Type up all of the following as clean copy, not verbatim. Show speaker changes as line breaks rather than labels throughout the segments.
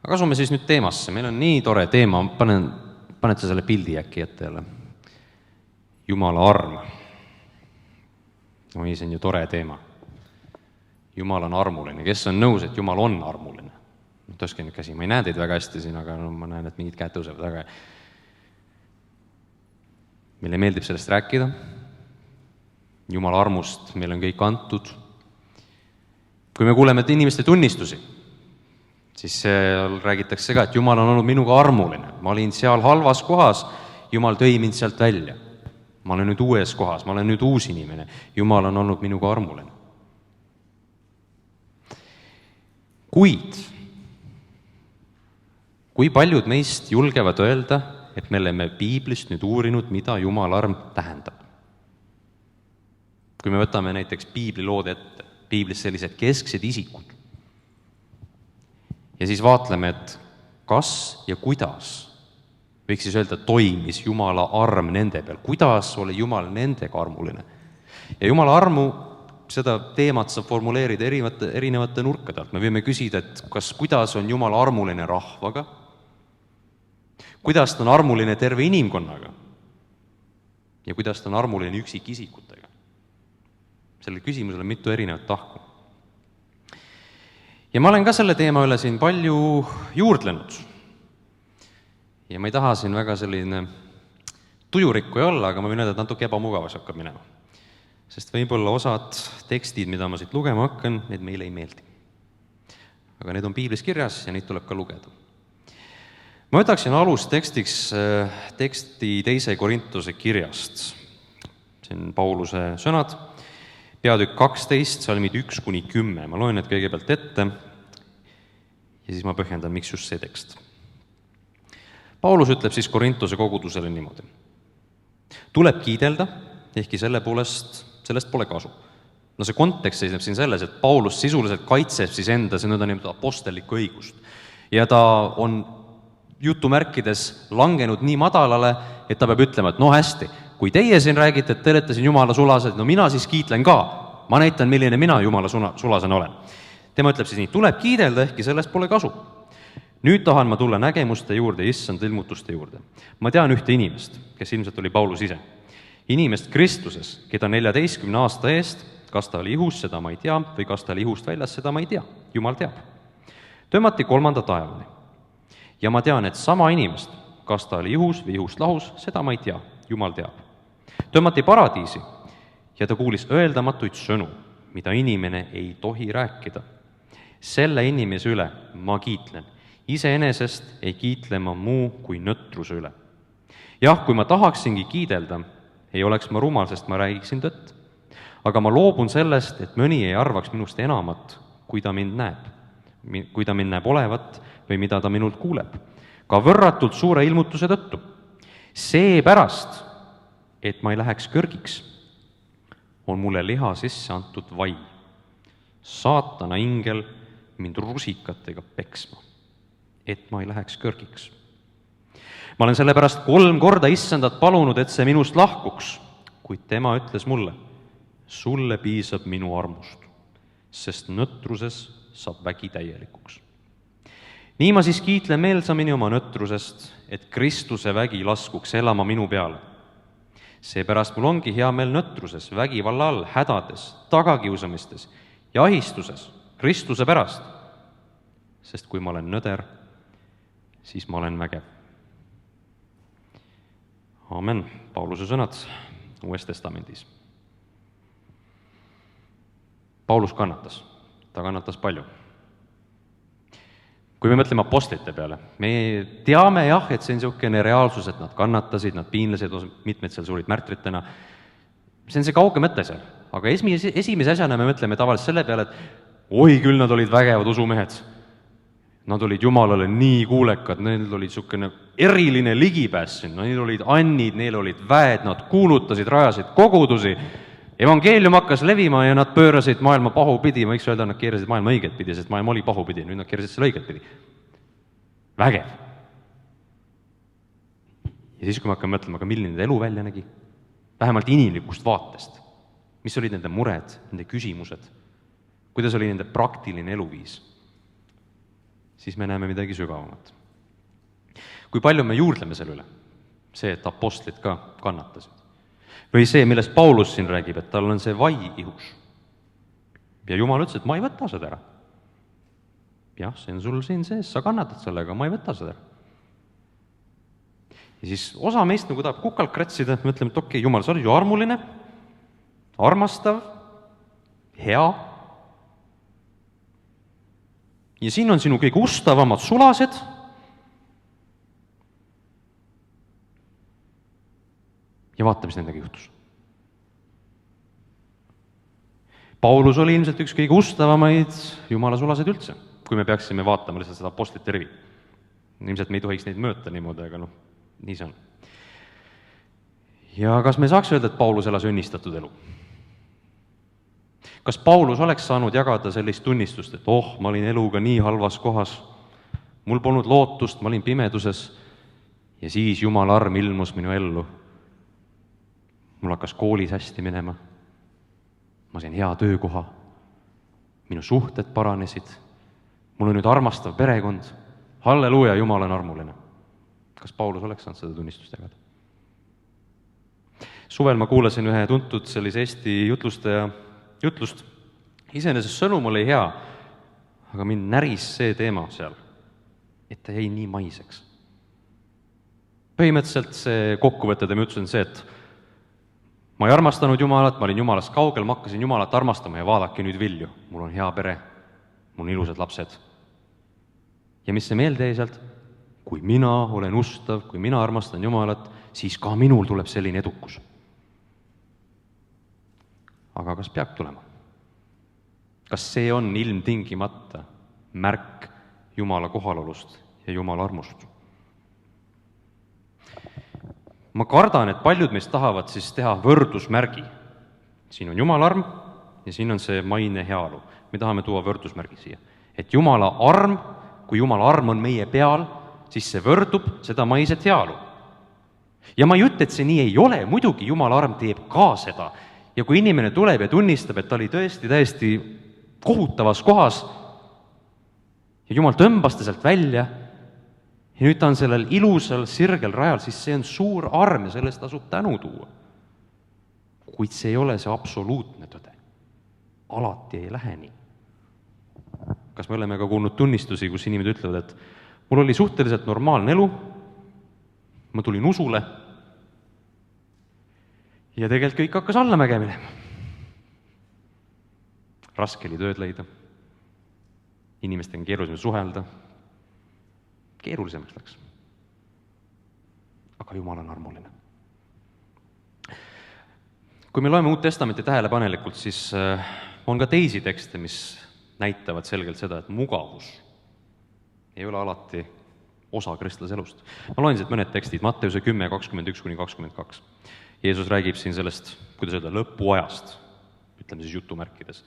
Aga asume siis nüüd teemasse. Meil on nii tore teema, panete selle pildi äkki ette jälle. Jumala arm. Oi, see on ju tore teema. Jumal on armuline. Kes on nõus, et Jumal on armuline? Tõstke nüüd käsi. Ma ei näe teid väga hästi siin, aga ma näen, et mingid käed tõusevad väga. Meile meeldib sellest rääkida. Jumala armust meil on kõik antud. Kui me kuuleme inimeste tunnistusi, siis seal räägitakse ka, et Jumal on olnud minuga armuline. Ma olin seal halvas kohas, Jumal tõi mind sealt välja. Ma olen nüüd uues kohas, ma olen nüüd uus inimene. Jumal on olnud minuga armuline. Kuid, kui paljud meist julgevad öelda, et me oleme Piiblist nüüd uurinud, mida Jumala arm tähendab? Kui me võtame näiteks Piiblilood ette, Piiblis sellised kesksed isikud, ja siis vaatleme, et kas ja kuidas, võiks siis öelda, toimis Jumala arm nende peal, kuidas oli Jumal nendega armuline. Ja Jumala armu, seda teemat saab formuleerida erinevate nurkade alt. Me võime küsida, et kuidas on Jumal armuline rahvaga, kuidas ta on armuline terve inimkonnaga ja kuidas ta on armuline üksikisikutega. Sellel küsimusel on mitu erinevat tahku. Ja ma olen ka selle teema üle siin palju juurdlenud. Ja ma ei taha siin väga selline tujurikku ei olla, aga ma võin öelda, et natuke ebamugavaks hakkab minema. Sest võib-olla osad tekstid, mida ma siit lugema hakkan, need meile ei meeldi. Aga need on Piiblis kirjas ja neid tuleb ka lugeda. Ma võtaksin alustekstiks teksti 2. Korintuse kirjast. See on Pauluse sõnad. Peatükk 12, salmid 1-10. Ma loen need kõigepealt ette ja siis ma põhjendan, miks just see tekst. Paulus ütleb siis Korintuse kogudusele niimoodi. Tuleb kiidelda, ehkki sellest pole kasu. No see kontekst seisneb siin selles, et Paulus sisuliselt kaitseb siis enda see nõnda apostellikku õigust. Ja ta on jutumärkides langenud nii madalale, et ta peab ütlema, et no hästi, kui teie siin räägite, et te olete siin Jumala sulased, no mina siis kiitlen ka. Ma näitan, milline mina Jumala sulasen olen. Tema ütleb siis nii, tuleb kiidelda, ehkki sellest pole kasu. Nüüd tahan ma tulla nägemuste juurde, issand ilmutuste juurde. Ma tean ühte inimest, kes ilmselt oli Paulus ise. Inimest Kristuses, keda 14 aasta eest, kas ta oli ihus, seda ma ei tea, või kas ta oli ihust väljas, seda ma ei tea. Jumal teab. Tõmmati 3. taevani. Ja ma tean, et sama inimest, kas ta oli ihus või ihust lahus, seda ma ei tea. Jumal teab. Tõmmati paradiisi ja ta kuulis öeldamatuid sõnu, mida inimene ei tohi rääkida. Selle inimese üle ma kiitlen. Iseenesest ei kiitle ma muu kui nõtruse üle. Jah, kui ma tahaksingi kiidelda, ei oleks ma rumal, sest ma räägiksin tõtt. Aga ma loobun sellest, et mõni ei arvaks minust enamat, kui ta mind näeb olevat või mida ta minult kuuleb. Ka võrratult suure ilmutuse tõttu. Seepärast, et ma ei läheks kõrgiks, on mulle liha sisse antud vai. Saatana ingel mind rusikatega peksma, et ma ei läheks kõrgiks. Ma olen sellepärast 3 korda issandat palunud, et see minust lahkuks, kuid tema ütles mulle, sulle piisab minu armust, sest nõtruses saab vägi täielikuks. Nii ma siis kiitlen meelsamini oma nõtrusest, et Kristuse vägi laskuks elama minu peale. Seepärast mul ongi hea meel nõtruses, vägivalla all, hädades, tagakiusamistes ja ahistuses Kristuse pärast. Sest kui ma olen nõder, siis ma olen vägev. Aamen. Pauluse sõnad Uues Testamendis. Paulus kannatas. Ta kannatas palju. Kui me mõtleme apostlite peale, me teame jah, et see on niisugune reaalsus, et nad kannatasid, nad piinlesid, mitmed seal surid märtritena. See on see kauge mõte seal. Aga esimese asjana me mõtleme tavaliselt selle peale, et oi küll, nad olid vägevad usumehed. Nad olid Jumalale nii kuulekad, neil oli niisugune eriline ligipääs siin, neil olid annid, neil olid väed, nad kuulutasid, rajasid kogudusi. Evangeelium hakkas levima ja nad pöörasid maailma pahupidi, ma võiks öelda, nad keerasid maailma õiget pidi, sest maailma oli pahupidi, nüüd nad keerasid selle õiget pidi. Vägev. Ja siis, kui me hakkame mõtlema, aga milline nende elu välja nägi, vähemalt inimlikust vaatest, mis olid nende mured, nende küsimused, kuidas oli nende praktiline eluviis, siis me näeme midagi sügavamat. Kui palju me juurdleme selle üle? See, et apostlid ka kannatasid. Või see, millest Paulus siin räägib, et tal on see vai ihus. Ja Jumal ütles, et ma ei võta seda ära. Jah, see on sul siin sees, sa kannatad sellega, ma ei võta seda ära. Ja siis osa meist nagu tahab kukalt kratsida, me ütleme, et okei, Jumal, sa olid ju armuline, armastav, hea. Ja siin on sinu kõige ustavamad sulased. Ja vaata, mis nendega juhtus. Paulus oli ilmselt üks kõige ustavamaid Jumala sulased üldse, kui me peaksime vaatama lihtsalt seda apostlite rivi. Ilmselt me ei tohiks neid mööta niimoodi, aga nii see on. Ja kas me saaks öelda, et Paulus elas õnnistatud elu? Kas Paulus oleks saanud jagada sellist tunnistust, et ma olin eluga nii halvas kohas, mul polnud lootust, ma olin pimeduses ja siis Jumala arm ilmus minu ellu. Mul hakkas koolis hästi minema, ma sain hea töökoha, minu suhted paranesid, mul on nüüd armastav perekond, halleluuja, Jumal on armuline. Kas Paulus oleks saanud seda tunnistust jagada? Suvel ma kuulasin ühe tuntud sellise Eesti jutlustaja jutlust. Iseenesest sõnum oli hea, aga mind näris see teema seal, et ta jäi nii maiseks. Põhimõtteliselt see kokkuvõte tema jutus on see, et ma ei armastanud Jumalat, ma olin Jumalast kaugel, ma hakkasin Jumalat armastama ja vaadake nüüd vilju. Mul on hea pere, mul on ilusad lapsed. Ja mis see meelde jäi sealt? Kui mina olen ustav, kui mina armastan Jumalat, siis ka minul tuleb selline edukus. Aga kas peab tulema? Kas see on ilmtingimata märk Jumala kohalolust ja Jumala armust? Ma kardan, et paljud meist tahavad siis teha võrdusmärgi. Siin on Jumala arm ja siin on see maine heaolu. Me tahame tuua võrdusmärgi siia. Et Jumala arm, kui Jumala arm on meie peal, siis see võrdub seda maiset heaolu. Ja ma ei ütle, et see nii ei ole, muidugi Jumala arm teeb ka seda. Ja kui inimene tuleb ja tunnistab, et ta oli täiesti kohutavas kohas ja Jumal tõmbas ta sealt välja ja nüüd ta on sellel ilusal sirgel rajal, siis see on suur arm ja sellest tasub tänu tuua. Kuid see ei ole see absoluutne tõde. Alati ei lähe nii. Kas me oleme ka kuulnud tunnistusi, kus inimesed ütlevad, et mul oli suhteliselt normaalne elu, ma tulin usule ja tegelikult kõik hakkas allamäge minema. Raske oli tööd leida, inimestega on keerulisem suhelda, keerulisemaks läks. Aga Jumal on armuline. Kui me loeme Uut Testamenti tähelepanelikult, siis on ka teisi tekste, mis näitavad selgelt seda, et mugavus ei ole alati osa kristlase elust. Ma loen siit mõned tekstid, Matteuse 10, 21-22. Jeesus räägib siin sellest, kuidas öelda, lõpuajast, ütleme siis jutumärkides.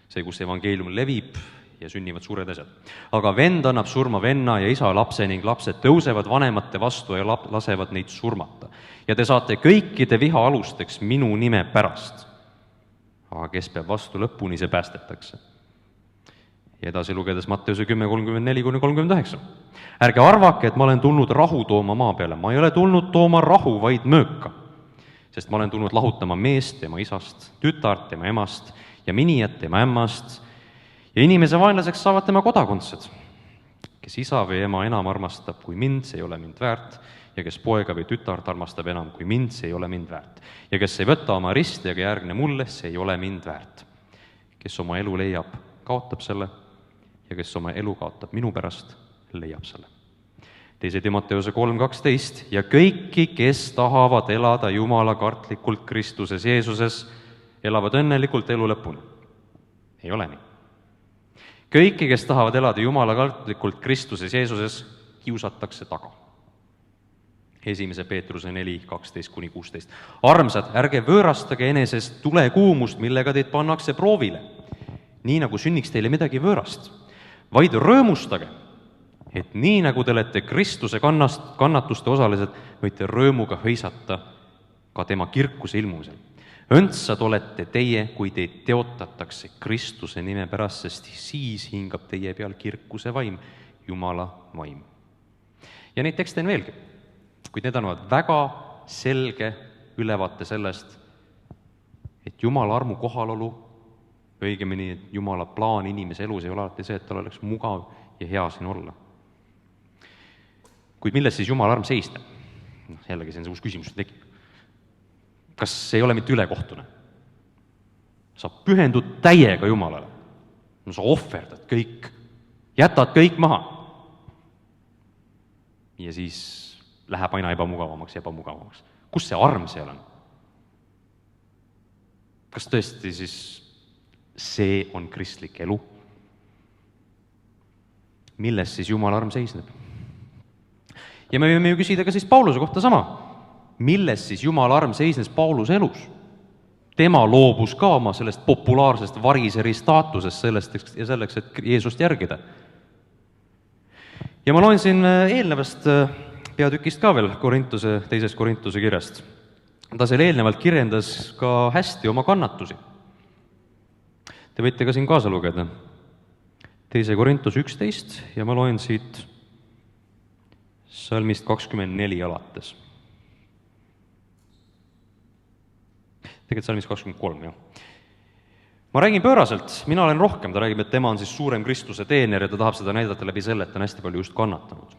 See, kus evangeelium levib ja sünnivad suured asjad. Aga vend annab surma venna ja isa lapse ning lapsed tõusevad vanemate vastu ja lasevad neid surmata. Ja te saate kõikide viha alusteks minu nime pärast. Aga kes peab vastu lõpuni, see päästetakse. Ja edasi lugedes Matteuse 10, 34-39. Ärge arvake, et ma olen tulnud rahu tooma maa peale. Ma ei ole tulnud tooma rahu, vaid mööka. Sest ma olen tulnud lahutama meest tema isast, tütart tema emast ja minijat tema ämmast ja inimese vaenlaseks saavad tema kodakondsed. Kes isa või ema enam armastab kui mind, see ei ole mind väärt, ja kes poega või tütart armastab enam kui mind, see ei ole mind väärt. Ja kes ei võta oma risti ega järgne mulle, see ei ole mind väärt. Kes oma elu leiab, kaotab selle, ja kes oma elu kaotab minu pärast, leiab selle. 2. Timoteuse 3.12. Ja kõiki, kes tahavad elada Jumala kartlikult Kristuses Jeesuses, elavad õnnelikult elu lõpuni. Ei ole nii. Kõiki, kes tahavad elada Jumala kartlikult Kristuses Jeesuses, kiusatakse taga. 1. Peetruse 4.12-16. Armsad, ärge võõrastage enesest tulekuumust, millega teid pannakse proovile, nii nagu sünniks teile midagi võõrast, vaid rõõmustage, et nii nagu te olete Kristuse kannatuste osalised, võite rõõmuga hõisata ka tema kirkuse ilmumisel. Õndsad olete teie, kui teid teotatakse Kristuse nime pärast, sest siis hingab teie peal kirkuse vaim Jumala vaim. Ja neid tekste on veelgi, kuid need annavad väga selge ülevaate sellest, et Jumala armu kohalolu, õigemini, et Jumala plaan inimese elus ei ole alati see, et tal oleks mugav ja hea siin olla. Kuid milles siis Jumala arm seisneb? Jällegi see on see uus küsimus tekib. Kas see ei ole mitte ülekohtune? Sa pühendud täiega Jumalale. No sa ohverdad kõik, jätad kõik maha. Ja siis läheb aina ebamugavamaks. Kus see arm seal on? Kas tõesti siis see on kristlik elu? Milles siis Jumala arm seisneb? Ja me võime ju küsida ka siis Pauluse kohta sama. Milles siis Jumala arm seisnes Pauluse elus? Tema loobus ka oma sellest populaarsest variseri staatusest selleks, et Jeesust järgida. Ja ma loen siin eelnevast peatükist ka veel teisest Korintuse kirjast. Ta seal eelnevalt kirjendas ka hästi oma kannatusi. Te võite ka siin kaasa lugeda. 2. Korintus 11 ja ma loen siit salmist 24 alates. Tegelikult salmist 23, jah. Ma räägin pööraselt, mina olen rohkem, ta räägib, et tema on siis suurem Kristuse teener ja ta tahab seda näidata läbi selle, et ta on hästi palju just kannatanud.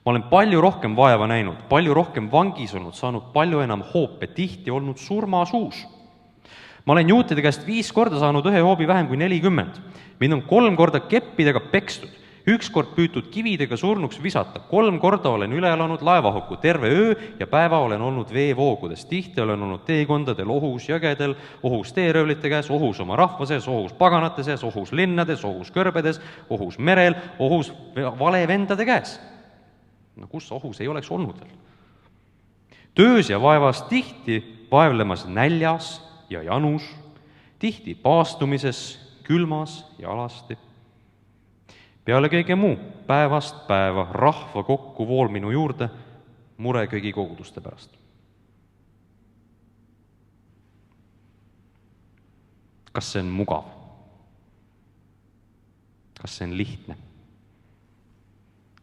Ma olen palju rohkem vaeva näinud, palju rohkem vangis olnud, saanud palju enam hoope, tihti olnud surmasuus. Ma olen juutide käest 5 korda saanud ühe hoobi vähem kui 40. Mind on 3 korda keppidega pekstud, 1 kord püütud kividega surnuks visata, 3 korda olen üle elanud laevahukku, terve öö ja päeva olen olnud veevoogudes, tihti olen olnud teekondadel, ohus jõgedel, ohus teeröövlite käes, ohus oma rahva sees, ohus paganate sees, ohus linnades, ohus kõrbedes, ohus merel, ohus valevendade käes. No kus ohus ei oleks olnud veel? Töös ja vaevas tihti vaevlemas näljas ja janus, tihti paastumises, külmas ja alasti. Peale kõige muu, päevast päeva rahva kokku vool minu juurde mure kõigi koguduste pärast. Kas see on mugav? Kas see on lihtne?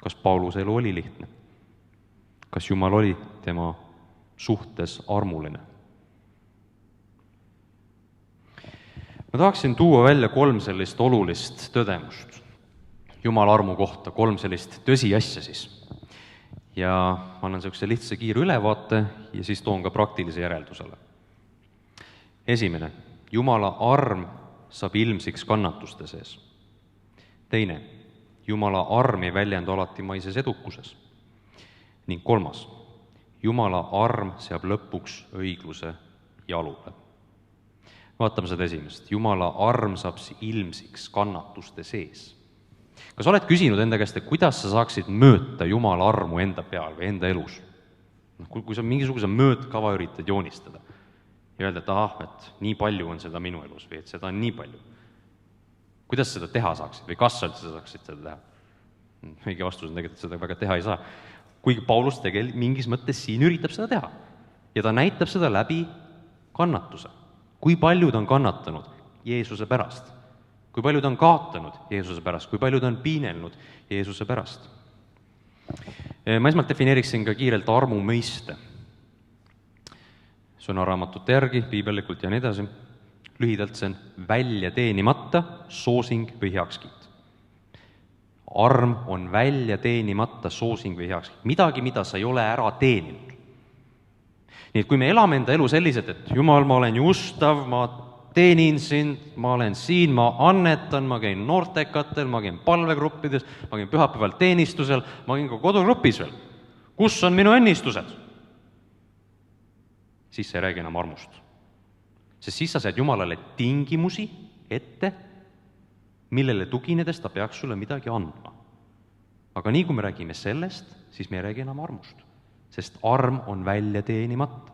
Kas Pauluse elu oli lihtne? Kas Jumal oli tema suhtes armuline? Ma tahaksin tuua välja 3 sellist olulist tõdemust Jumala armu kohta, 3 sellist tõsiasja siis. Ja ma annan sellise lihtsa kiire ülevaate ja siis toon ka praktilise järeldusele. Esimene, Jumala arm saab ilmsiks kannatuste sees. Teine, Jumala arm ei väljendu alati maises edukuses. Ning 3, Jumala arm seab lõpuks õigluse jalule. Vaatame seda esimest. Jumala arm saab ilmsiks kannatuste sees. Kas oled küsinud enda käest, et kuidas sa saaksid mõõta Jumala armu enda peal või enda elus? Kui sa mingisuguse mõõtkava üritad joonistada ja öelda, et nii palju on seda minu elus või et seda on nii palju. Kuidas seda teha saaksid või kas sa üldse saaksid seda teha? Õige vastus on tegelikult, et seda väga teha ei saa. Kuigi Paulus mingis mõttes siin üritab seda teha. Ja ta näitab seda läbi kannatuse. Kui palju ta on kannatanud Jeesuse pärast? Kui palju ta on kaotanud Jeesuse pärast? Kui palju ta on piinelnud Jeesuse pärast? Ma esmalt defineeriksin ka kiirelt armu mõiste. Sõnaraamatute järgi, piibellikult ja nii edasi. Lühidalt see on välja teenimata soosing või heakskiit. Arm on välja teenimata soosing või heakskiit. Midagi, mida sa ei ole ära teeninud. Nii et kui me elame enda elu selliselt, et Jumal, ma olen ustav, ma teenin sind, ma olen siin, ma annetan, ma käin noortekatel, ma käin palvegruppides, ma käin pühapäeval teenistusel, ma käin ka kodugrupis veel. Kus on minu õnnistused? Siis sa ei räägi enam armust. Sest siis sa sead Jumalale tingimusi ette, millele tuginedes ta peaks sulle midagi andma. Aga nii kui me räägime sellest, siis me ei räägi enam armust. Sest arm on välja teenimata.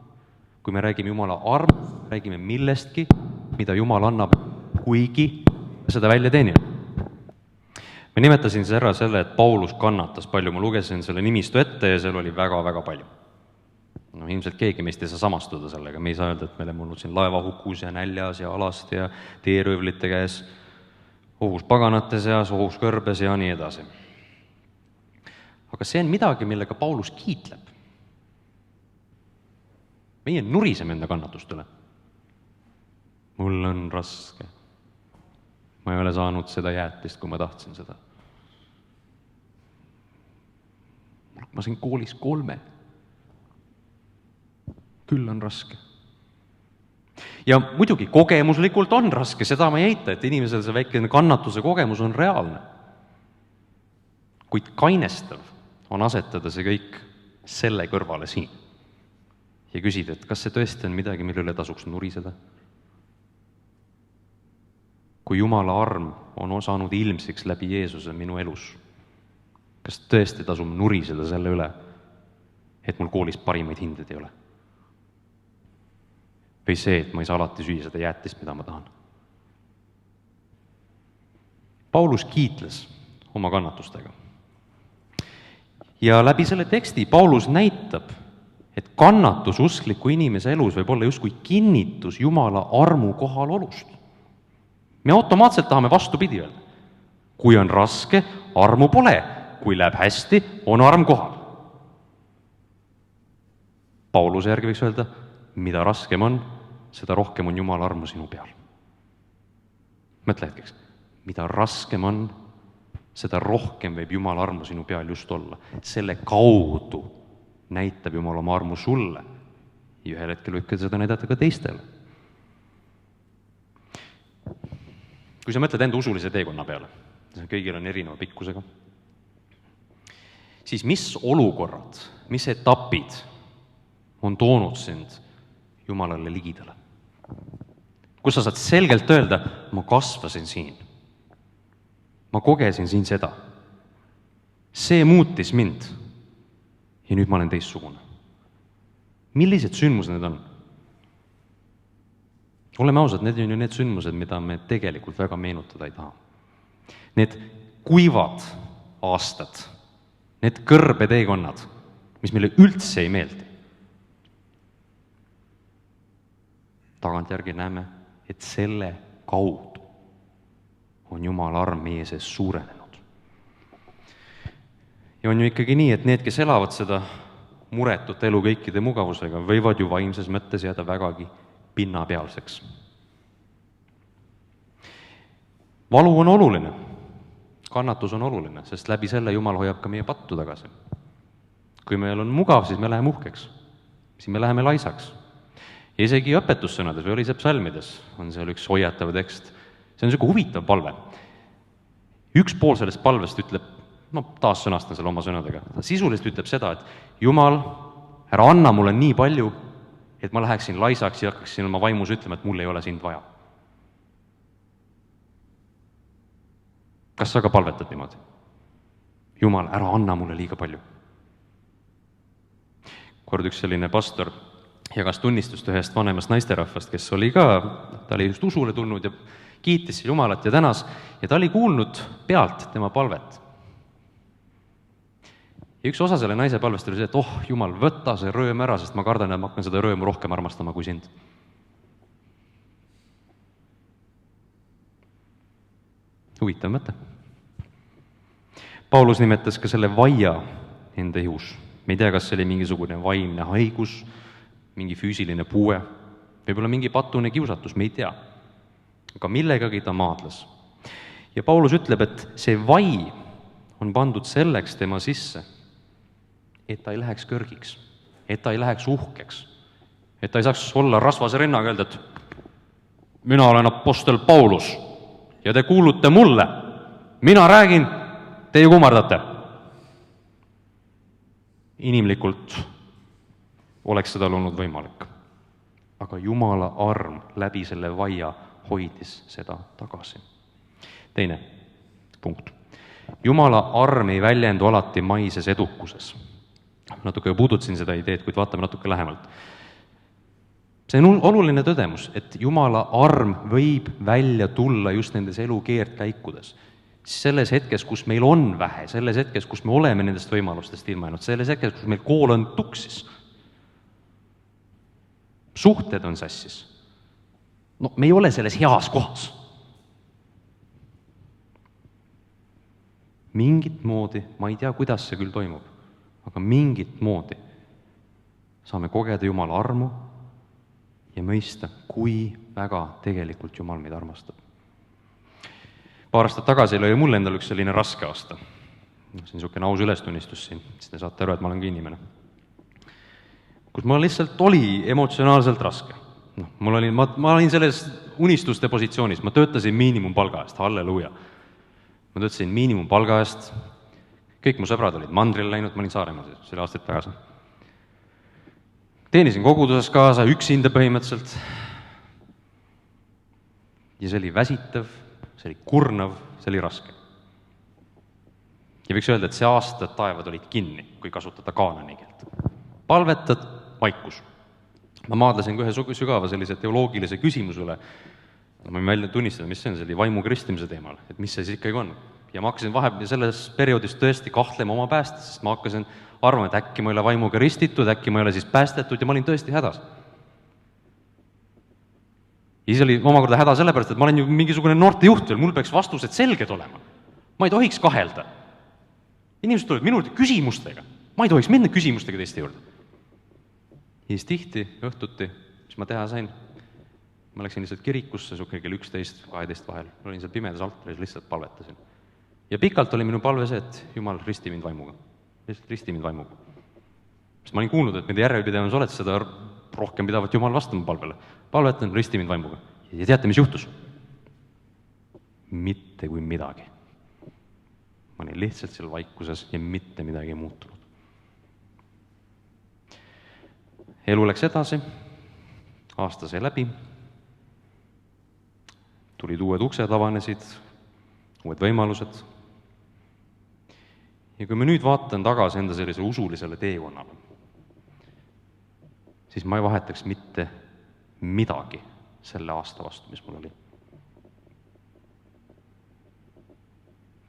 Kui me räägime Jumala armust, räägime millestki, mida Jumal annab, kuigi seda välja teenib. Ma nimetasin ära selle, et Paulus kannatas palju. Ma lugesin selle nimistu ette ja seal oli väga-väga palju. Ilmselt keegi meist ei saa samastuda sellega. Me ei saa öelda, et me oleme olnud siin laevahukus ja näljas ja alast ja teeröövlite käes, ohus paganate seas, ohus kõrbes ja nii edasi. Aga see on midagi, millega Paulus kiitleb. Meie nuriseme enda kannatustele. Mul on raske. Ma ei ole saanud seda jäätist, kui ma tahtsin seda. Ma sain koolis 3. Küll on raske. Ja muidugi kogemuslikult on raske, seda ma ei eita, et inimesel see väike kannatuse kogemus on reaalne. Kuid kainestav on asetada see kõik selle kõrvale siin ja küsida, et kas see tõesti on midagi, mille üle tasuks nuriseda? Kui Jumala arm on saanud ilmsiks läbi Jeesuse minu elus, kas tõesti tasub nuriseda selle üle, et mul koolis parimaid hindeid ei ole? Või see, et ma ei saa alati süüa seda jäätist, mida ma tahan? Paulus kiitles oma kannatustega. Ja läbi selle teksti Paulus näitab, et kannatus uskliku inimese elus võib olla justkui kinnitus Jumala armu kohalolust. Me automaatselt tahame vastupidi öelda. Kui on raske, armu pole. Kui läheb hästi, on arm kohal. Pauluse järgi võiks öelda, mida raskem on, seda rohkem on Jumala armu sinu peal. Mõtle hetkeks, mida raskem on, seda rohkem võib Jumala armu sinu peal just olla. Selle kaudu näitab Jumal oma armu sulle ja ühel hetkel võib seda näidata ka teistele. Kui sa mõtled enda usulise teekonna peale, kõigil on erineva pikkusega, siis mis olukorrad, mis etapid on toonud sind Jumalale ligidale? Kus sa saad selgelt öelda, ma kasvasin siin. Ma kogesin siin seda. See muutis mind. Ja nüüd ma olen teistsugune. Millised sündmused need on? Oleme ausad, need on ju need sündmused, mida me tegelikult väga meenutada ei taha. Need kuivad aastad, need kõrbeteekonnad, mis meile üldse ei meeldi. Tagantjärgi näeme, et selle kaudu on Jumala arm meie sees suurenenud. Ja on ju ikkagi nii, et need, kes elavad seda muretut elu kõikide mugavusega, võivad ju vaimses mõttes jääda vägagi pinnapealseks. Valu on oluline, kannatus on oluline, sest läbi selle Jumal hoiab ka meie pattu tagasi. Kui meil on mugav, siis me läheme uhkeks, siis me läheme laisaks. Ja isegi õpetussõnades või oli see psalmides, on seal üks hoiatav tekst. See on selline huvitav palve. Üks pool sellest palvest ütleb, taas sõnastan selle oma sõnadega, sisuliselt ütleb seda, et Jumal, ära anna mulle nii palju, et ma läheksin laisaks ja hakkaksin oma vaimus ütlema, et mul ei ole sind vaja. Kas sa ka palvetad niimoodi? Jumal, ära anna mulle liiga palju. Kord üks selline pastor jagas tunnistust ühest vanemast naisterahvast, kes oli ka, ta oli just usule tulnud ja kiitis Jumalat ja tänas, ja ta oli kuulnud pealt tema palvet. Ja üks osa selle naise palvest oli see, et Jumal, võta see rööm ära, sest ma kardan, et ma hakkan seda röömu rohkem armastama kui sind. Huvitav mõte. Paulus nimetas ka selle vaia enda ihus. Me ei tea, kas see oli mingisugune vaimne haigus, mingi füüsiline puue, võib-olla mingi patune kiusatus, me ei tea. Aga millegagi ta maadles. Ja Paulus ütleb, et see vai on pandud selleks tema sisse, et ta ei läheks kõrgiks, et ta ei läheks uhkeks, et ta ei saaks olla rasvase rinnaga öelda, et mina olen apostel Paulus ja te kuulute mulle, mina räägin, teie kummardate. Inimlikult oleks seda olnud võimalik. Aga Jumala arm läbi selle vaia hoidis seda tagasi. Teine punkt. Jumala arm ei väljendu alati maises edukuses. Natuke puudutasin seda ideed, kuid vaatame natuke lähemalt. See on oluline tõdemus, et Jumala arm võib välja tulla just nendes elu keerdkäikudes. Selles hetkes, kus meil on vähe, selles hetkes, kus me oleme nendest võimalustest ilma jäänud, selles hetkes, kus meil kool on tuksis, suhted on sassis. Me ei ole selles heas kohas. mingit moodi, ma ei tea, kuidas see küll toimub, aga mingit moodi saame kogeda Jumala armu ja mõista, kui väga tegelikult Jumal meid armastab. Paar aastat tagasi oli mul endal üks selline raske aasta. See on niisugune aus ülestunnistus siin, siis te saate aru, et ma olen ka inimene. Kus ma lihtsalt oli emotsionaalselt raske. Ma olin selles unistuste positsioonis, ma töötasin miinimumpalga eest, halleluuja. Ma töötasin miinimumpalga eest, kõik mu sõbrad olid mandril läinud, ma olin Saaremaal, see oli aastaid tagasi. Teenisin koguduses kaasa, üksinda põhimõtteliselt. Ja see oli väsitav, see oli kurnav, see oli raske. Ja võiks öelda, et see aasta taevad olid kinni, kui kasutada kaanani keelt. Palvetad, vaikus. Ma maadlesin ka ühe sügava sellise teoloogilise küsimuse üle. Ma võin välja tunnistada, mis see on, see oli vaimu kristimise teemal, et mis see siis ikkagi on. Ja ma hakkasin vahepeal selles perioodis tõesti kahtlema oma päästes, sest ma hakkasin arvama, et äkki ma ei ole vaimuga ristitud, äkki ma ei ole siis päästetud ja ma olin tõesti hädas. Ja siis oli omakorda häda sellepärast, et ma olen ju mingisugune noortejuht veel, mul peaks vastused selged olema. Ma ei tohiks kahelda. Inimesed tulevad minu juurde küsimustega. Ma ei tohiks minna küsimustega teiste juurde. Ja siis tihti, õhtuti, mis ma teha sain, ma läksin lihtsalt kirikusse, kell 11, 12 vahel, ma olin seal pimedas altaris, lihtsalt palvetasin. Ja pikalt oli minu palve see, et Jumal, risti mind vaimuga. Lihtsalt risti mind vaimuga. Sest ma olin kuulnud, et mida järjepidevus oled, seda rohkem pidavat Jumal vastama palvele. Palvetan, risti mind vaimuga. Ja teate, mis juhtus? Mitte kui midagi. Ma olin lihtsalt seal vaikuses ja mitte midagi ei muutunud. Elu läks edasi, aasta sai läbi, tulid uued uksed, avanesid, uued võimalused. Ja kui ma nüüd vaatan tagasi enda sellisele usulisele teekonnale, siis ma ei vahetaks mitte midagi selle aasta vastu, mis mul oli.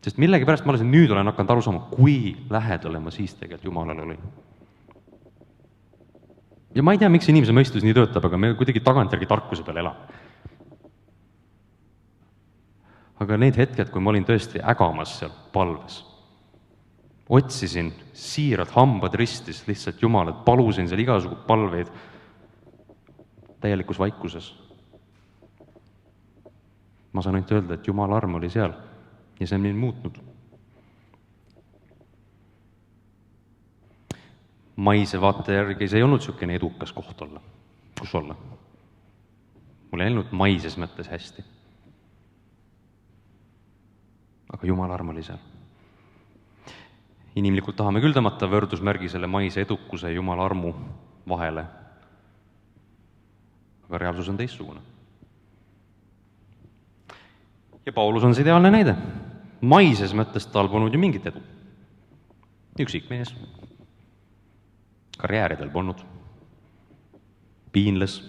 Sest millegipärast ma nüüd olen hakanud aru saama, kui lähedale ma siis tegelikult Jumalale olin. Ja ma ei tea, miks inimese mõistus nii töötab, aga me kuidagi tagantjärgi tarkuse peale elame. Aga need hetked, kui ma olin tõesti ägamas seal palves, otsisin siiralt hambad ristis lihtsalt Jumalat, palusin seal igasugu palveid täielikus vaikuses. Ma saan ainult öelda, et Jumala arm oli seal ja see on mind muutnud. Maise vaate järgi see ei olnud niisugune edukas koht olla, kus olla. Mul ei olnud maises mõttes hästi. Aga Jumala arm oli seal. Inimlikult tahame küll tõmmata võrdusmärgi selle maise edukuse ja Jumala armu vahele. Aga reaalsus on teistsugune. Ja Paulus on see ideaalne näide. Maises mõttes tal polnud ju mingit edu. Üksik mees. Karjääridel polnud. Piinles.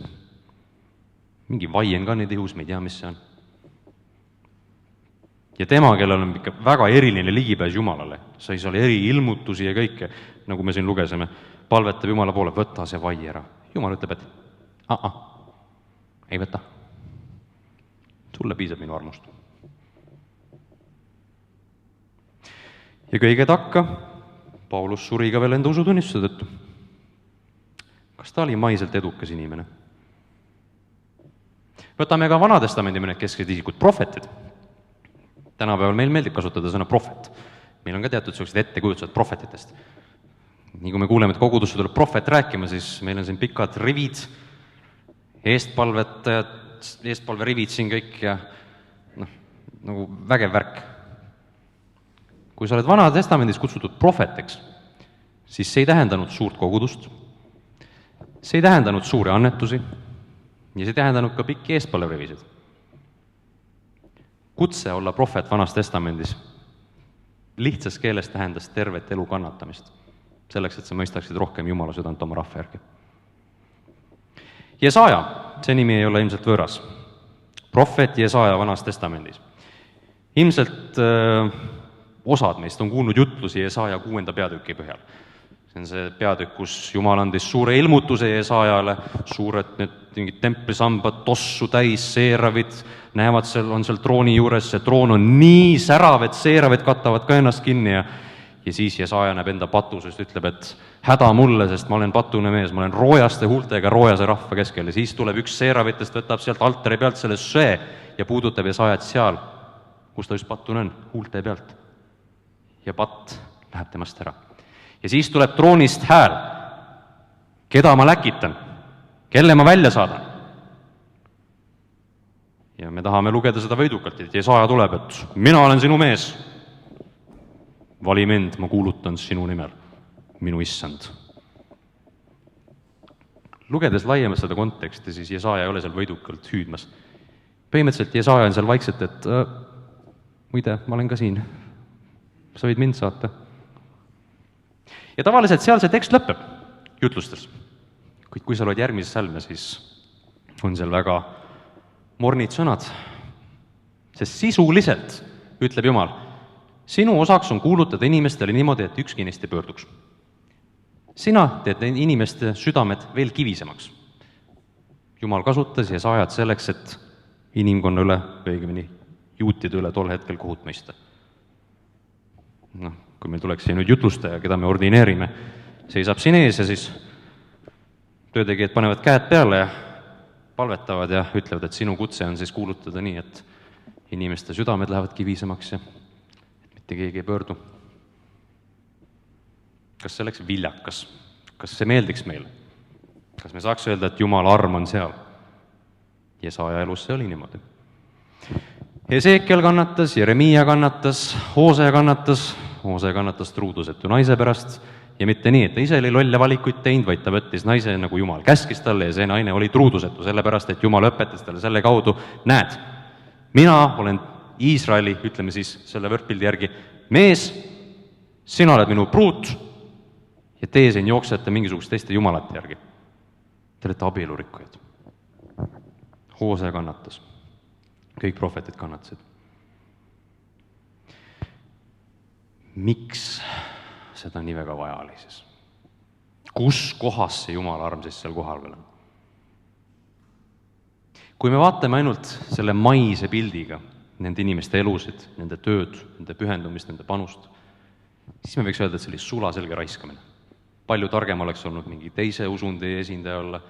Mingi vaien ka neid ihus, me ei tea, mis see on. Ja tema, kellel on ikka väga eriline ligipääs Jumalale, sai seal eri ilmutusi ja kõike, nagu me siin lugesime, palvetab Jumala poole, võta see vai ära. Jumal ütleb, et ei võta. Sulle piisab minu armust. Ja kõige takka, Paulus suri ka veel enda usutunnistuse tõttu. Kas ta oli maiselt edukas inimene? Võtame ka Vanatestamendi mõned kesked isikud, prohvetid. Tänapäeval meil meeldib kasutada sõna prohvet. Meil on ka teatud sellised ettekujutused prohvetitest. Nii kui me kuuleme, et kogudusse tuleb prohvet rääkima, siis meil on siin pikad rivid, eestpalvetajad, eestpalverivid siin kõik ja nagu vägev värk. Kui sa oled Vanatestamendis kutsutud prohveteks, siis see ei tähendanud suurt kogudust, see ei tähendanud suuri annetusi ja see ei tähendanud ka pikki eestpalverivisid. Kutse olla prohvet Vanas Testamendis lihtsas keeles tähendas tervet elu kannatamist, selleks, et sa mõistaksid rohkem Jumala südant oma rahva järgi. Jesaja, see nimi ei ole ilmselt võõras. Prohvet Jesaja Vanas Testamendis. Ilmselt osad meist on kuulnud jutlusi Jesaja 6. peatüki põhjal. See on see peatükk, kus Jumal andis suure ilmutuse Jesaajale, suured need mingid templisambad tossu täis, seeravid näevad seal, on seal trooni juures, see troon on nii särav, et seeravid katavad ka ennast kinni ja siis Jesaaja näeb enda patusest, ütleb, et häda mulle, sest ma olen patune mees, ma olen roojaste huultega roojase rahva keskel ja siis tuleb üks seeravitest, võtab sealt altari pealt selle söe ja puudutab Jesaajat seal, kus ta just patune on, huulte pealt. Ja patt läheb temast ära. Ja siis tuleb troonist hääl, keda ma läkitan, kelle ma välja saadan. Ja me tahame lugeda seda võidukalt, et Jesaja tuleb, et mina olen sinu mees. Vali mind, ma kuulutan sinu nimel, minu issand. Lugedes laiemalt seda konteksti, siis Jesaja ei ole seal võidukalt hüüdmas. Põhimõtteliselt Jesaja on seal vaikselt, et muide, ma olen ka siin, sa võid mind saata. Ja tavaliselt seal see tekst lõpeb jutlustes. Kuid kui sa loed järgmise salme, siis on seal väga mornid sõnad, sest sisuliselt ütleb Jumal, sinu osaks on kuulutada inimestele niimoodi, et ükski neist ei pöörduks. Sina teed inimeste südamed veel kivisemaks. Jumal kasutas Jesaajat selleks, et inimkonna üle, õigemini juutide üle tol hetkel kohut mõista. Kui meil tuleks siin nüüd jutlustaja, keda me ordineerime, seisab siin ees ja siis töötegijad panevad käed peale ja palvetavad ja ütlevad, et sinu kutse on siis kuulutada nii, et inimeste südamed lähevad kivisemaks ja mitte keegi ei pöördu. Kas see oleks viljakas? Kas see meeldiks meile? Kas me saaks öelda, et Jumala arm on seal? Jesaja elus see oli niimoodi. Esekiel kannatas, Jeremiia kannatas, Hoosea kannatas truudusetu naise pärast ja mitte nii, et ta ise oli lolle valikuid teinud, vaid ta võttis naise, nagu Jumal käskis talle ja see naine oli truudusetu, sellepärast, et Jumal õpetas talle selle kaudu, näed, mina olen Iisraeli, ütleme siis selle võrdpildi järgi, mees, sina oled minu pruut ja teie siin jooksete mingisugust teiste jumalate järgi. Te olete abielurikkujad. Hoosea kannatas. Kõik prohvetid kannatasid. Miks seda nii väga vaja oli siis? Kus kohas see Jumala arm siis seal kohal veel on? Kui me vaatame ainult selle maise pildiga nende inimeste elusid, nende tööd, nende pühendumist, nende panust, siis me võiks öelda, et see oli sulaselge raiskamine. Palju targem oleks olnud mingi teise usundi esindaja olla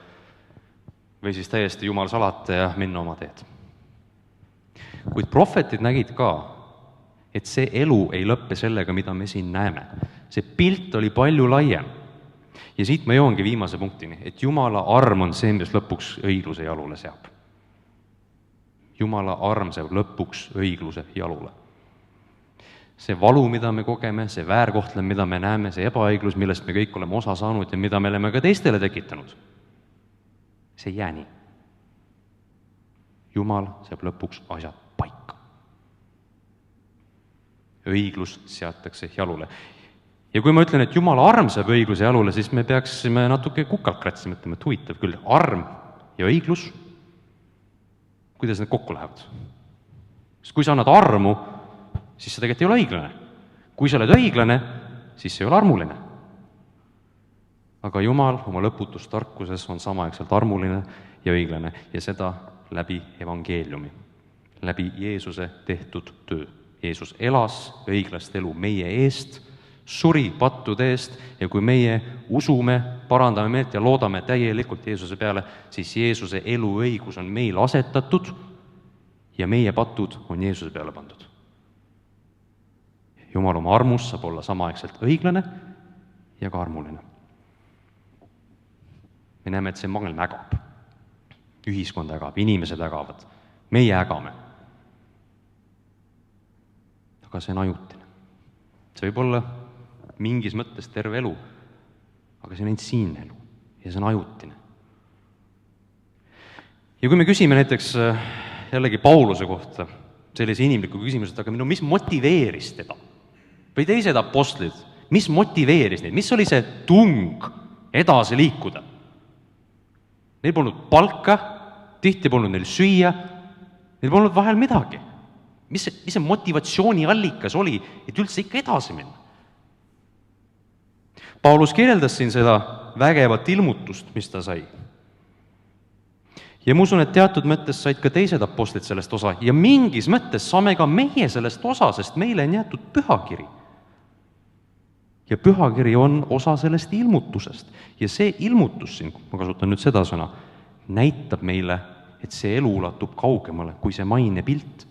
või siis täiesti Jumal salata ja minna oma teed. Kuid prohvetid nägid ka, et see elu ei lõppe sellega, mida me siin näeme. See pilt oli palju laiem. Ja siit ma jõuangi viimase punktini, et Jumala arm on see, mis lõpuks õigluse jalule seab. Jumala arm seab lõpuks õigluse jalule. See valu, mida me kogeme, see väärkohtlem, mida me näeme, see ebaõiglus, millest me kõik oleme osa saanud ja mida me oleme ka teistele tekitanud, see ei jää nii. Jumal seab lõpuks asjad paika. Õiglus seatakse jalule. Ja kui ma ütlen, et Jumala arm saab õigluse jalule, siis me peaksime natuke kukalt kratsima, mõtlema, et huvitav küll, arm ja õiglus, kuidas need kokku lähevad? Sest kui sa annad armu, siis see tegelikult ei ole õiglane. Kui sa oled õiglane, siis see ei ole armuline. Aga Jumal oma lõputus tarkuses on samaaegselt armuline ja õiglane ja seda läbi evangeeliumi, läbi Jeesuse tehtud töö. Jeesus elas õiglast elu meie eest, suri pattude eest ja kui meie usume, parandame meelt ja loodame täielikult Jeesuse peale, siis Jeesuse eluõigus on meil asetatud ja meie patud on Jeesuse peale pandud. Jumal oma armus saab olla samaaegselt õiglane ja ka armuline. Me näeme, et see maailm ägab. Ühiskond ägab, inimesed ägavad, meie ägame. Aga see on ajutine. See võib olla mingis mõttes terve elu, aga see on ainult siin elu ja see on ajutine. Ja kui me küsime näiteks jällegi Pauluse kohta sellise inimliku küsimuse, et aga mis motiveeris teda? Või teised apostlid, mis motiveeris neid? Mis oli see tung edasi liikuda? Neil polnud palka, tihti polnud neil süüa, neil polnud vahel midagi. Mis see motivatsiooni allikas oli, et üldse ikka edasi minna? Paulus kirjeldas siin seda vägevat ilmutust, mis ta sai. Ja ma usun, et teatud mõttes said ka teised apostlid sellest osa ja mingis mõttes saame ka meie sellest osa, sest meile on jäetud pühakiri. Ja pühakiri on osa sellest ilmutusest. Ja see ilmutus siin, ma kasutan nüüd seda sõna, näitab meile, et see elu ulatub kaugemale kui see maine pilt.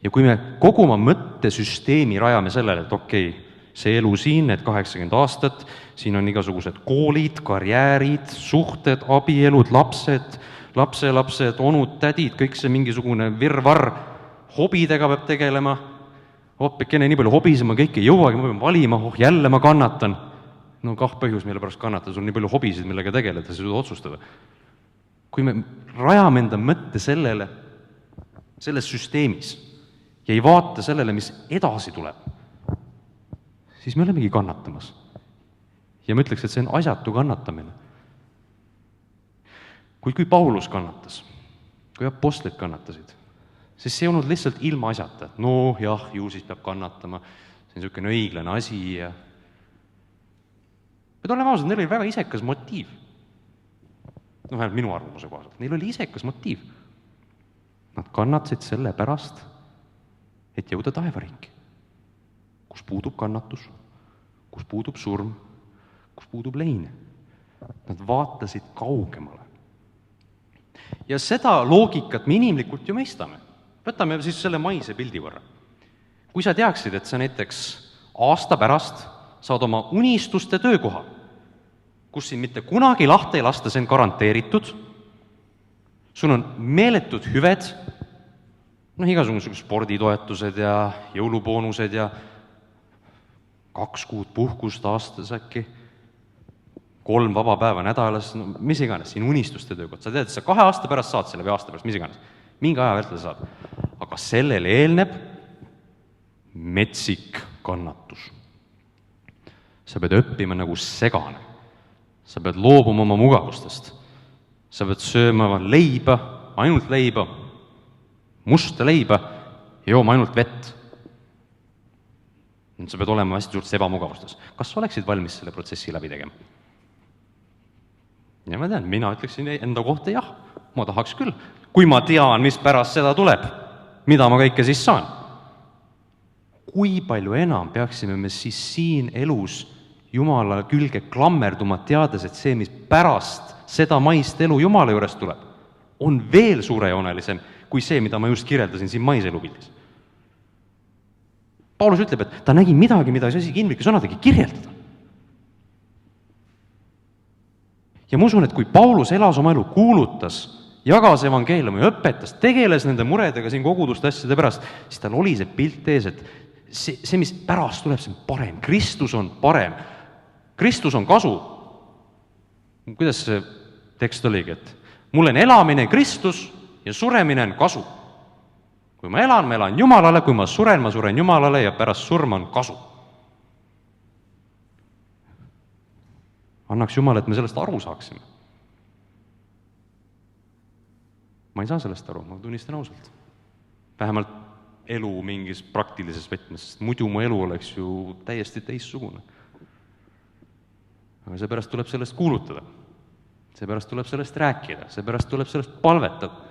Ja kui me kogu oma mõttesüsteemi rajame sellele, et okei, see elu siin, need 80 aastat, siin on igasugused koolid, karjäärid, suhted, abielud, lapsed, lapselapsed, onud, tädid, kõik see mingisugune virvarr, hobidega peab tegelema, hoppikene, nii palju hobisid, ma kõike ei jõuagi, ma pean valima, jälle ma kannatan. No põhjus, mille pärast kannatada, sul on nii palju hobisid, millega tegeleda, sa ei suuda otsustada. Kui me rajame enda mõtte sellele, selles süsteemis ja ei vaata sellele, mis edasi tuleb, siis me olemegi kannatamas. Ja ma ütleks, et see on asjatu kannatamine. Kui Paulus kannatas, kui apostlid kannatasid, siis see ei olnud lihtsalt ilma asjata, et no jah, ju siis peab kannatama, see on niisugune õiglane asi ja oleme ausad, neil oli väga isekas motiiv. No vähemalt minu arvamuse kohaselt, neil oli isekas motiiv. Nad kannatasid selle pärast, et jõuda taevariiki, kus puudub kannatus, kus puudub surm, kus puudub lein. Nad vaatasid kaugemale. Ja seda loogikat me inimlikult ju mõistame. Võtame siis selle maise pildi võrra. Kui sa teaksid, et sa näiteks aasta pärast saad oma unistuste töökoha, kus siin mitte kunagi lahti ei lasta, see on garanteeritud, sul on meeletud hüved, igasugused sporditoetused ja jõuluboonused ja 2 kuud puhkust aastas äkki, 3 vaba päeva nädalas, mis iganes, siin unistuste töökoht. Sa tead, et sa 2 aasta pärast saad selle või aasta pärast, mis iganes. Mingi aja vältel saad. Aga sellele eelneb metsik kannatus. Sa pead õppima nagu segane. Sa pead loobuma oma mugavustest. Sa pead sööma leiba, ainult leiba, musta leiba ja jooma ainult vett. Sa pead olema hästi suurtes ebamugavustes. Kas sa oleksid valmis selle protsessi läbi tegema? Ja ma tean, mina ütleksin enda kohta jah, ma tahaks küll. Kui ma tean, mis pärast seda tuleb, mida ma kõike siis saan. Kui palju enam peaksime me siis siin elus Jumala külge klammerduma, teades, et see, mis pärast seda maist elu Jumala juures tuleb, on veel suurejoonelisem kui see, mida ma just kirjeldasin siin maiselupildis. Paulus ütleb, et ta nägi midagi, mida ei saa isegi inimlike sõnadegi kirjeldada. Ja ma usun, et kui Paulus elas oma elu, kuulutas, jagas evangeeliumi, õpetas, tegeles nende muredega siin koguduste asjade pärast, siis tal oli see pilt ees, et see, mis pärast tuleb, see on parem. Kristus on parem. Kristus on kasu. Kuidas see tekst oligi, et mul on elamine Kristus ja suremine on kasu. Kui ma elan Jumalale, kui ma suren Jumalale ja pärast surma on kasu. Annaks Jumal, et me sellest aru saaksime. Ma ei saa sellest aru, ma tunnistan ausalt. Vähemalt elu mingis praktilises võtmes, sest muidu mu elu oleks ju täiesti teistsugune. Aga seepärast tuleb sellest kuulutada. Seepärast tuleb sellest rääkida, seepärast tuleb sellest palvetada.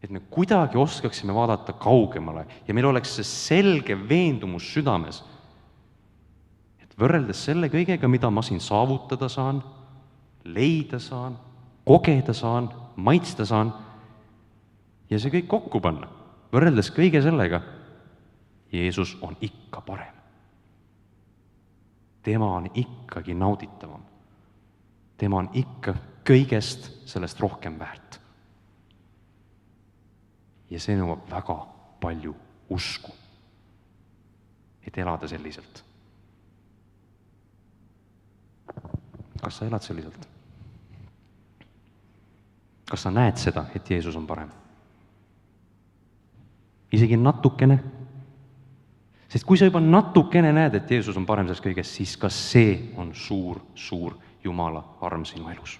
Et me kuidagi oskaksime vaadata kaugemale ja meil oleks see selge veendumus südames, et võrreldes selle kõigega, mida ma siin saavutada saan, leida saan, kogeda saan, maitsta saan ja see kõik kokku panna, võrreldes kõige sellega, Jeesus on ikka parem. Tema on ikkagi nauditavam. Tema on ikka kõigest sellest rohkem väärt. Ja see nõuab väga palju usku, et elada selliselt. Kas sa elad selliselt? Kas sa näed seda, et Jeesus on parem? Isegi natukene. Sest kui sa juba natukene näed, et Jeesus on parem sellest kõigest, siis ka see on suur Jumala arm sinu elus.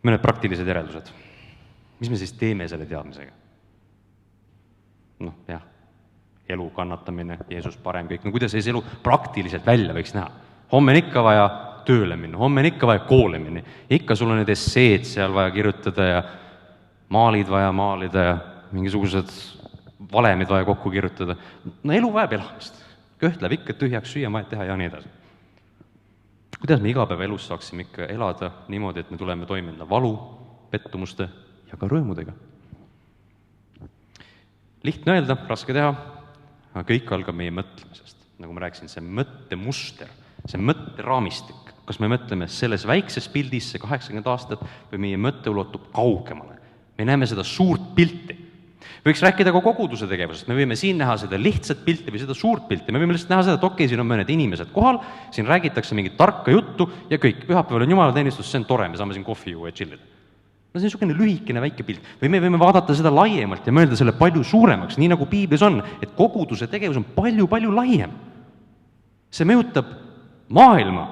Mõned praktilised järeldused. Mis me siis teeme selle teadmisega? noh, jah, elu kannatamine, Jeesus parem kõik, no kuidas see elu praktiliselt välja võiks näha? Homme on ikka vaja tööle minna, homme on ikka vaja kooli minna, ikka sul on need esseed seal vaja kirjutada ja maalid vaja maalida ja mingisugused valemid vaja kokku kirjutada. No elu vajab elamist, köht läheb ikka tühjaks, süüa vaja teha ja nii edasi. Kuidas me igapäevaelus saaksime ikka elada niimoodi, et me tuleme toime valu, pettumuste ja ka rõõmudega? Lihtne öelda, raske teha, aga kõik algab meie mõtlemisest. Nagu ma rääkisin, see mõttemuster, see mõtteraamistik, kas me mõtleme selles väikses pildis, see 80 aastat, või meie mõtte ulatub kaugemale. Me näeme seda suurt pilti. Võiks rääkida ka koguduse tegevusest, me võime siin näha seda lihtsat pilti või seda suurt pilti, me võime lihtsalt näha seda, et okei, siin on mõned inimesed kohal, siin räägitakse mingit tarka juttu ja kõik, pühapäeval on jumalateenistus, see on tore, me saame siin kohvi juua ja chillida. No see on niisugune lühikene väike pilt. Või me võime vaadata seda laiemalt ja mõelda selle palju suuremaks, nii nagu piiblis on, et koguduse tegevus on palju-palju laiem. See mõjutab maailma.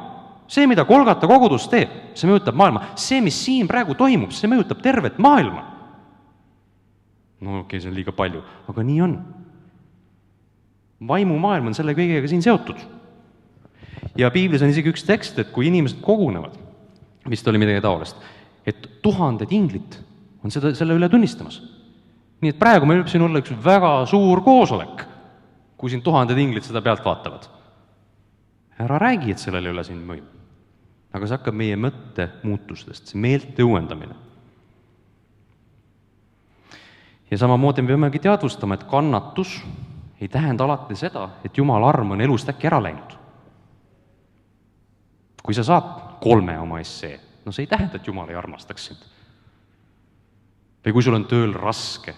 See, mida Golgata kogudus teeb, see mõjutab maailma. See, mis siin praegu toimub, see mõjutab tervet maailma. No okei, see on liiga palju, aga nii on. Vaimumaailm on selle kõigega siin seotud. Ja piiblis on isegi üks tekst, et kui inimesed kogunevad, vist oli midagi taolest, et 1000 inglit on selle üle tunnistamas. Nii et praegu meil võib siin olla üks väga suur koosolek, kui siin 1000 inglit seda pealt vaatavad. Ära räägi, et sellele üle siin mõim. Aga see hakkab meie mõtte muutustest, see meelte uuendamine. Ja samamoodi me peamegi teadvustama, et kannatus ei tähenda alati seda, et Jumala arm on elust äkki ära läinud. Kui sa saad 3 oma essee, no see ei tähenda, et Jumal ei armastaks sind. Või kui sul on tööl raske,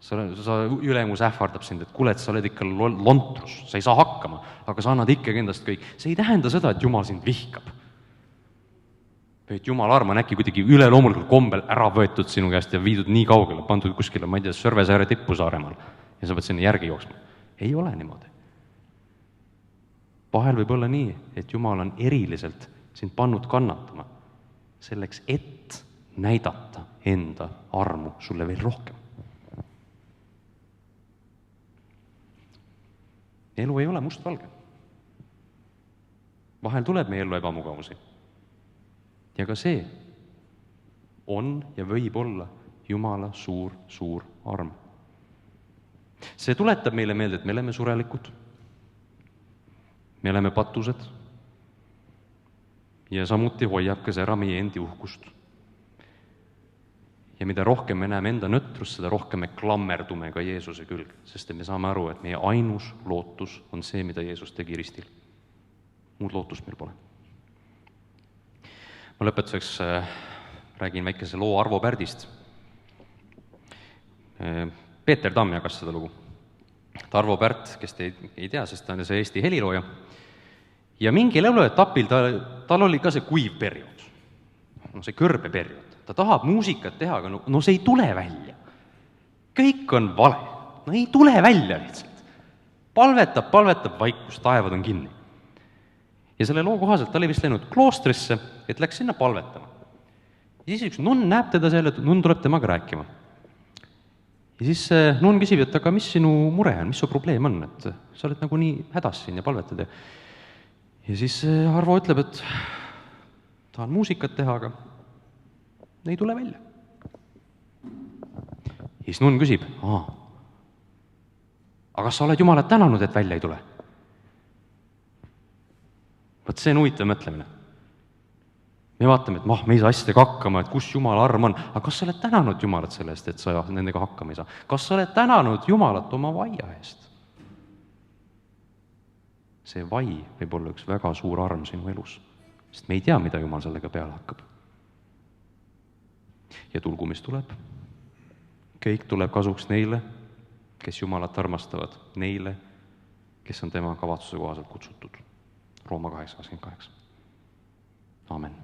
sa ülemus ähvardab sind, et kuule, et sa oled ikka lontrus, sa ei saa hakkama, aga sa annad ikkagi endast kõik. See ei tähenda seda, et Jumal sind vihkab. Või et Jumala arm on äkki kuidagi üleloomulikult kombel ära võetud sinu käest ja viidud nii kaugele, pandud kuskile, ma ei tea, Sõrvesaare tippu Saaremaal ja sa pead sinna järgi jooksma. Ei ole niimoodi. Vahel võib olla nii, et Jumal on eriliselt sind pannud kannatama selleks, et näidata enda armu sulle veel rohkem. Elu ei ole mustvalge. Vahel tuleb meie ellu ebamugavusi. Ja ka see on ja võib olla Jumala suur arm. See tuletab meile meelde, et me oleme surelikud, me oleme patused ja samuti hoiab ka see ära meie endi uhkust. Ja mida rohkem me näeme enda nõtrust, seda rohkem me klammerdume ka Jeesuse külge, sest me saame aru, et meie ainus lootus on see, mida Jeesus tegi ristil. Muud lootust meil pole. Ma lõpetuseks räägin väikese loo Arvo Pärdist. Peeter Tamm jagas seda lugu. Arvo Pärt, kes te ei tea, sest ta on see Eesti helilooja. Ja mingi lauluetapil tal oli ka see kuiv periood, see kõrbeperiood. Ta tahab muusikat teha, aga no see ei tule välja. Kõik on vale, no ei tule välja lihtsalt. Palvetab, vaikus, taevad on kinni. Ja selle loo kohaselt ta oli vist läinud kloostrisse, et läks sinna palvetama. Ja siis üks nunn näeb teda seal, et nunn tuleb temaga rääkima. Ja siis nunn küsib, et aga mis sinu mure on, mis su probleem on, et sa oled nagu nii hädas siin ja palvetad. Ja siis Arvo ütleb, et tahan muusikat teha, aga ei tule välja. Ja siis nunn küsib, aga kas sa oled Jumalat tänanud, et välja ei tule? Võt see on huvitav mõtlemine. Me vaatame, et me ei saa asjadega hakkama, et kus Jumala arm on, aga kas sa oled tänanud Jumalat selle eest, et sa nendega hakkama ei saa? Kas sa oled tänanud Jumalat oma vaia eest? See vai võib olla üks väga suur arm sinu elus, sest me ei tea, mida Jumal sellega peale hakkab. Ja tulgu, mis tuleb. Kõik tuleb kasuks neile, kes Jumalat armastavad, neile, kes on tema kavatsuse kohaselt kutsutud. Rooma 8:28. Aamen.